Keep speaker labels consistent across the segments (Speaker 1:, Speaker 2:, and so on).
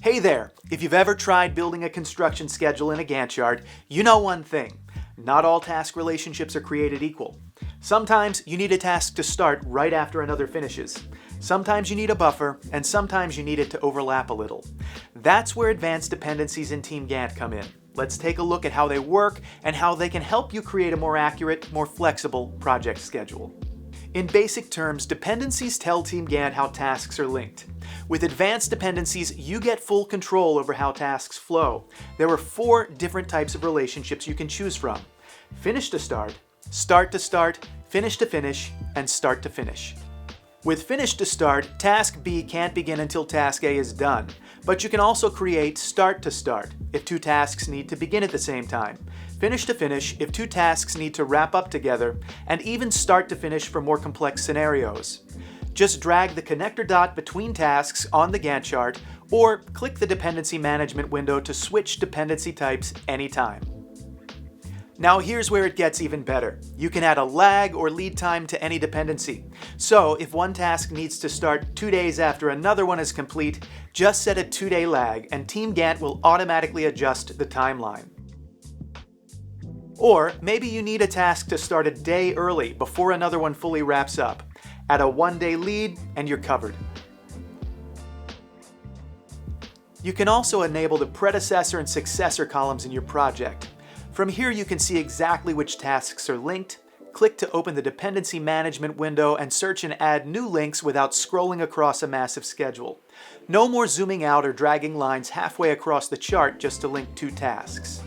Speaker 1: Hey there! If you've ever tried building a construction schedule in a Gantt chart, you know one thing. Not all task relationships are created equal. Sometimes you need a task to start right after another finishes. Sometimes you need a buffer, and sometimes you need it to overlap a little. That's where advanced dependencies in TeamGantt come in. Let's take a look at how they work and how they can help you create a more accurate, more flexible project schedule. In basic terms, dependencies tell TeamGantt how tasks are linked. With advanced dependencies, you get full control over how tasks flow. There are 4 different types of relationships you can choose from: finish to start to finish to finish, and start to finish. With finish to start, task B can't begin until task A is done, but you can also create start to start if 2 tasks need to begin at the same time, finish to finish if 2 tasks need to wrap up together, and even start to finish for more complex scenarios. Just drag the connector dot between tasks on the Gantt chart, or click the dependency management window to switch dependency types anytime. Now here's where it gets even better. You can add a lag or lead time to any dependency. So if one task needs to start 2 days after another one is complete, just set a 2-day lag and TeamGantt will automatically adjust the timeline. Or maybe you need a task to start a day early before another one fully wraps up. Add a 1-day lead and you're covered. You can also enable the Predecessor and Successor columns in your project. From here you can see exactly which tasks are linked, click to open the dependency management window, and search and add new links without scrolling across a massive schedule. No more zooming out or dragging lines halfway across the chart just to link 2 tasks.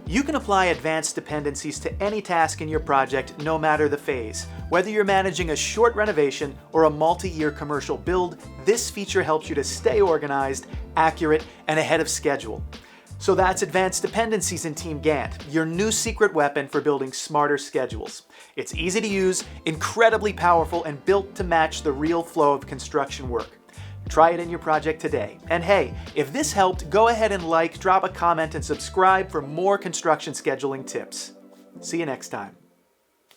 Speaker 1: You can apply advanced dependencies to any task in your project, no matter the phase. Whether you're managing a short renovation or a multi-year commercial build, this feature helps you to stay organized, accurate, and ahead of schedule. So that's advanced dependencies in TeamGantt, your new secret weapon for building smarter schedules. It's easy to use, incredibly powerful, and built to match the real flow of construction work. Try it in your project today. And hey, if this helped, go ahead and drop a comment, and subscribe for more construction scheduling tips. See you next time.